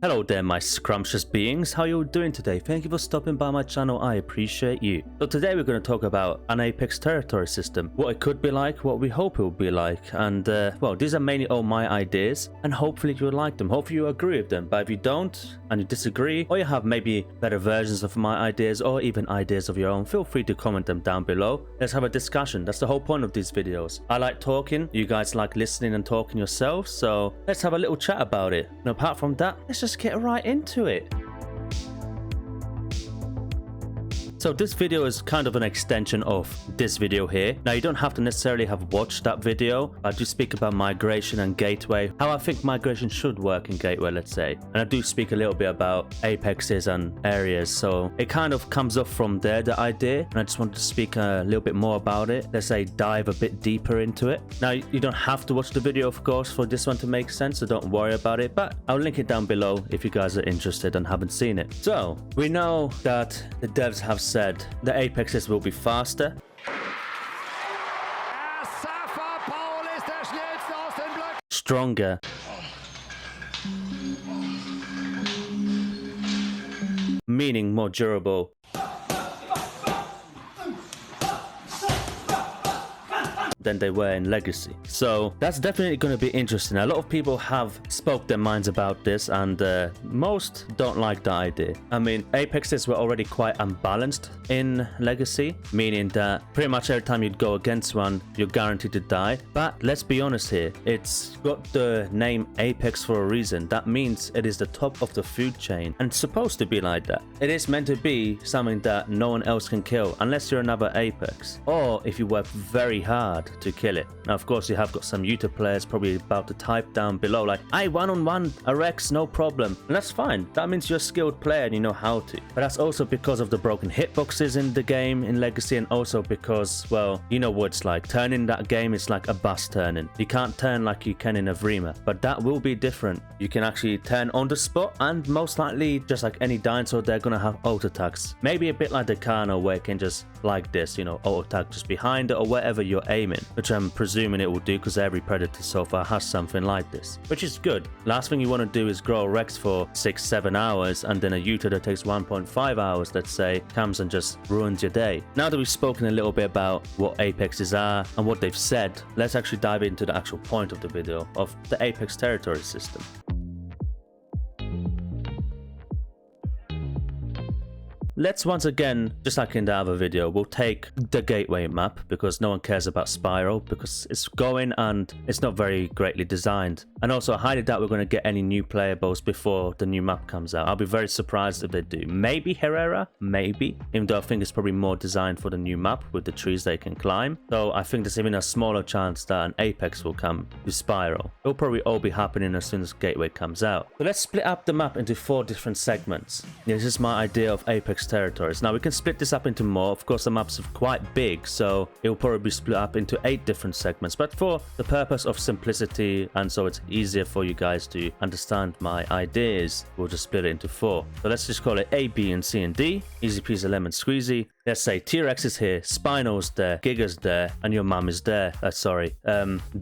Hello there my scrumptious beings, how you doing today? Thank you for stopping by my channel, I appreciate you. So today we're going to talk about an Apex territory system, what it could be like, what we hope it will be like, and well, these are mainly all my ideas and hopefully you will like them, hopefully you agree with them, but if you don't and you disagree or you have maybe better versions of my ideas or even ideas of your own, feel free to comment them down below. Let's have a discussion, that's the whole point of these videos. I like talking, you guys like listening and talking yourselves, so let's have a little chat about it. And apart from that, let's just get right into it. So this video is kind of an extension of this video here. Now you don't have to necessarily have watched that video. I do speak about migration and gateway, how I think migration should work in gateway, let's say. And I do speak a little bit about apexes and areas. So it kind of comes up from there, the idea. And I just wanted to speak a little bit more about it. Let's say dive a bit deeper into it. Now you don't have to watch the video, of course, for this one to make sense. So don't worry about it. But I'll link it down below if you guys are interested and haven't seen it. So we know that the devs have said the apexes will be faster. Stronger. Meaning more durable. Than they were in Legacy. So that's definitely going to be interesting. A lot of people have spoke their minds about this and most don't like the idea. I mean, apexes were already quite unbalanced in Legacy, meaning that pretty much every time you'd go against one, you're guaranteed to die. But let's be honest here, it's got the name Apex for a reason. That means it is the top of the food chain and it's supposed to be like that. It is meant to be something that no one else can kill unless you're another Apex or if you work very hard to kill it. Now of course you have got some Utah players probably about to type down below like, I one-on-one a Rex, no problem. And that's fine, that means you're a skilled player and you know how to. But that's also because of the broken hitboxes in the game in Legacy, and also because, well, you know what it's like. Turning that game is like a bus turning. You can't turn like you can in Evrima, but that will be different. You can actually turn on the spot, and most likely just like any dinosaur, they're gonna have auto attacks. Maybe a bit like the Kano where it can just like this, you know, auto attack just behind it or wherever you're aiming, which I'm presuming it will do because every predator so far has something like this, which is good. Last thing you want to do is grow a Rex for 6-7 hours and then a Utah that takes 1.5 hours, let's say, comes and just ruins your day. Now that we've spoken a little bit about what apexes are and what they've said, let's actually dive into the actual point of the video of the Apex territory system. Let's once again, just like in the other video, we'll take the gateway map because no one cares about Spiral because it's going and it's not very greatly designed. And also I highly doubt we're going to get any new playables before the new map comes out. I'll be very surprised if they do. Maybe Herrera, maybe, even though I think it's probably more designed for the new map with the trees they can climb. So I think there's even a smaller chance that an Apex will come with Spiral. It'll probably all be happening as soon as Gateway comes out. So let's split up the map into 4 different segments. This is my idea of Apex territories. Now we can split this up into more. Of course the maps are quite big, so it will probably be split up into 8 different segments, but for the purpose of simplicity and so it's easier for you guys to understand my ideas, we'll just split it into 4. So let's just call it A, B and C and D. Easy peasy lemon squeezy. Let's say T-Rex is here, Spino's there, Giga's there, and your mum is there.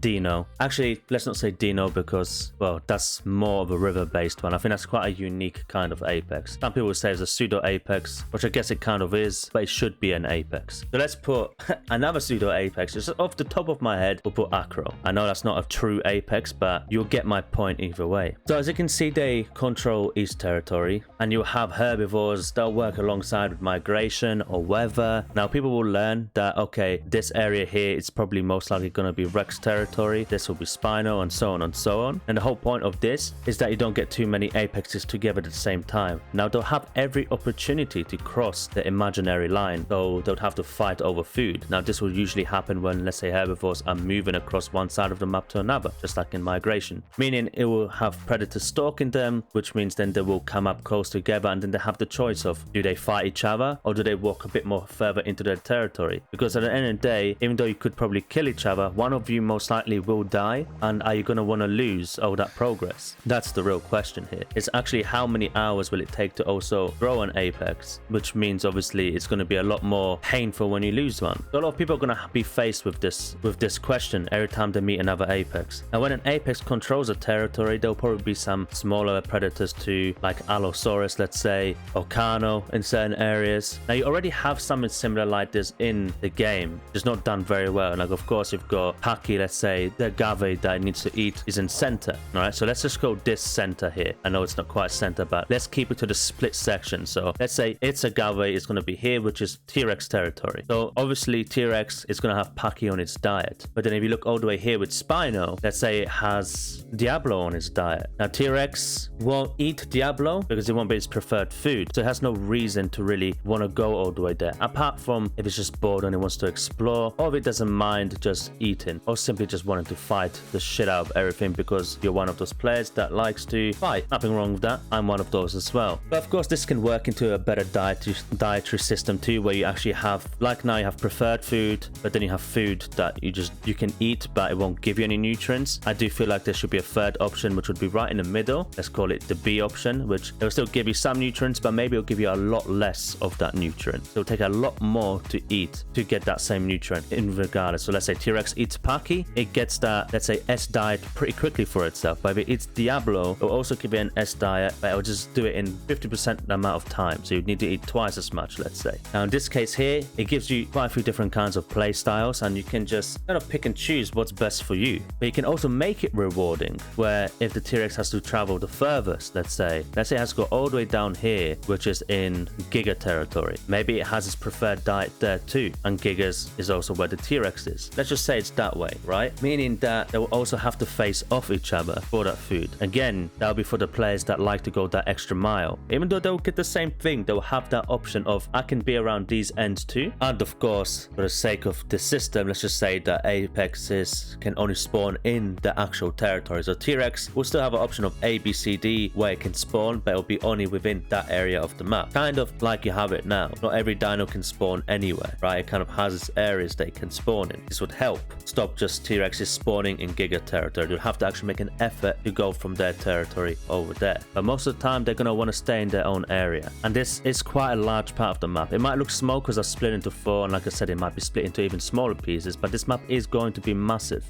Dino. Actually, let's not say Dino because, well, that's more of a river-based one. I think that's quite a unique kind of Apex. Some people would say it's a pseudo-Apex, which I guess it kind of is, but it should be an Apex. So let's put another pseudo-Apex. Just off the top of my head, we'll put Acro. I know that's not a true Apex, but you'll get my point either way. So as you can see, they control East Territory, and you'll have herbivores. They'll work alongside with migration or weather. Now people will learn that, okay, this area here is probably most likely going to be Rex territory, this will be Spino, and so on and so on. And the whole point of this is that you don't get too many apexes together at the same time. Now they'll have every opportunity to cross the imaginary line, so they'll have to fight over food. Now this will usually happen when, let's say, herbivores are moving across one side of the map to another, just like in migration, meaning it will have predators stalking them, which means then they will come up close together and then they have the choice of, do they fight each other or do they walk a bit bit more further into their territory. Because at the end of the day, even though you could probably kill each other, one of you most likely will die. And are you going to want to lose all that progress? That's the real question here. It's actually how many hours will it take to also grow an apex, which means obviously it's going to be a lot more painful when you lose one. So a lot of people are going to be faced with this question every time they meet another apex. And when an apex controls a territory, there'll probably be some smaller predators too, like Allosaurus, let's say, or Carno in certain areas. Now you already have something similar like this in the game, just not done very well. Like of course you've got Paki, let's say, the agave that it needs to eat is in center. All right, so let's just go this center here. I know it's not quite center, but let's keep it to the split section. So let's say its agave is going to be here, which is T-Rex territory. So obviously T-Rex is going to have Paki on its diet. But then if you look all the way here with Spino, let's say it has Diablo on its diet. Now T-Rex won't eat Diablo because it won't be its preferred food. So it has no reason to really want to go all the way there, apart from if it's just bored and it wants to explore, or if it doesn't mind just eating, or simply just wanting to fight the shit out of everything because you're one of those players that likes to fight. Nothing wrong with that. I'm one of those as well. But of course this can work into a better dietary system too, where you actually have, like now you have preferred food, but then you have food that you can eat but it won't give you any nutrients. I do feel like there should be a third option, which would be right in the middle. Let's call it the B option, which it will still give you some nutrients, but maybe it'll give you a lot less of that nutrient. So it'll take a lot more to eat to get that same nutrient in regardless. So let's say T-Rex eats Paki, it gets that, let's say, S diet pretty quickly for itself. But if it eats Diablo, it'll also give it an S diet, but it'll just do it in 50% the amount of time. So you need to eat twice as much, let's say. Now in this case here, it gives you quite a few different kinds of play styles, and you can just kind of pick and choose what's best for you. But you can also make it rewarding, where if the T-Rex has to travel the furthest, let's say it has to go all the way down here, which is in Giga territory. Maybe it has its preferred diet there too, and Gigas is also where the T-Rex is. Let's just say it's that way, right? Meaning that they will also have to face off each other for that food. Again, that'll be for the players that like to go that extra mile. Even though they'll get the same thing, they'll have that option of I can be around these ends too. And of course, for the sake of the system, let's just say that apexes can only spawn in the actual territory. So T-Rex will still have an option of A, B, C, D where it can spawn, but it'll be only within that area of the map. Kind of like you have it now. Not every dino can spawn anywhere, right? It kind of has its areas they can spawn in. This would help stop just T-Rexes spawning in Giga territory. You'll have to actually make an effort to go from their territory over there. But most of the time, they're going to want to stay in their own area. And this is quite a large part of the map. It might look small because I split into 4, and like I said, it might be split into even smaller pieces, but this map is going to be massive.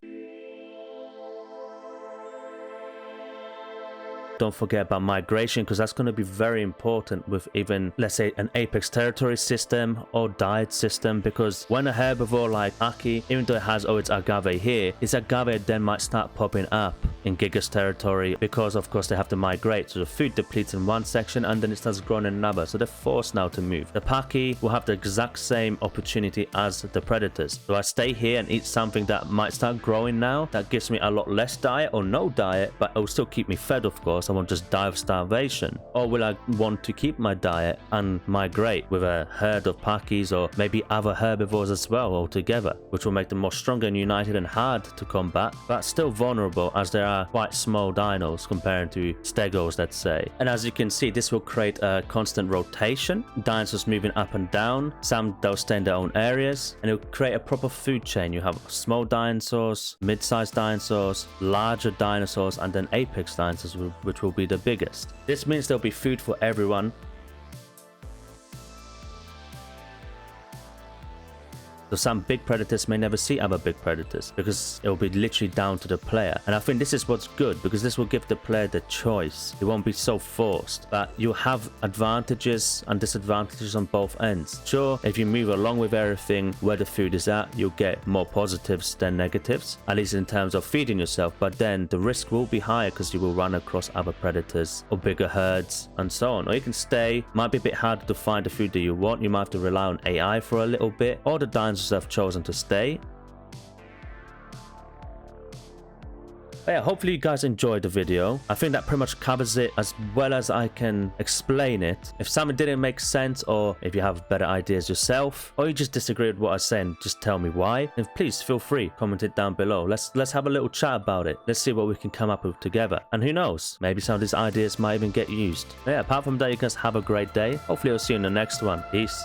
Don't forget about migration, because that's going to be very important with even, let's say, an apex territory system or diet system, because when a herbivore like Aki, even though it has its agave here, its agave then might start popping up in Giga's territory, because of course they have to migrate. So the food depletes in one section and then it starts growing in another, so they're forced now to move. The Paki will have the exact same opportunity as the predators. So I stay here and eat something that might start growing now, that gives me a lot less diet or no diet, but it will still keep me fed, of course. I won't just die of starvation. Or will I want to keep my diet and migrate with a herd of Pakis, or maybe other herbivores as well altogether, which will make them more stronger and united and hard to combat, but still vulnerable, as they are quite small dinos compared to stegos, let's say. And as you can see, this will create a constant rotation, dinosaurs moving up and down. Some they'll stay in their own areas, and it will create a proper food chain. You have small dinosaurs, mid-sized dinosaurs, larger dinosaurs, and then apex dinosaurs, which will be the biggest. This means there'll be food for everyone. So some big predators may never see other big predators, because it will be literally down to the player. And I think this is what's good, because this will give the player the choice. It won't be so forced, but you have advantages and disadvantages on both ends. Sure, if you move along with everything where the food is at, you'll get more positives than negatives, at least in terms of feeding yourself. But then the risk will be higher, because you will run across other predators or bigger herds and so on. Or you can stay, might be a bit harder to find the food that you want. You might have to rely on AI for a little bit, or the dinosaurs have chosen to stay. But yeah, hopefully you guys enjoyed the video. I think that pretty much covers it as well as I can explain it. If something didn't make sense, or if you have better ideas yourself, or you just disagree with what I said, just tell me why. And please feel free, comment it down below. Let's have a little chat about it. Let's see what we can come up with together. And who knows, maybe some of these ideas might even get used. But yeah, apart from that, you guys have a great day. Hopefully I'll see you in the next one. Peace.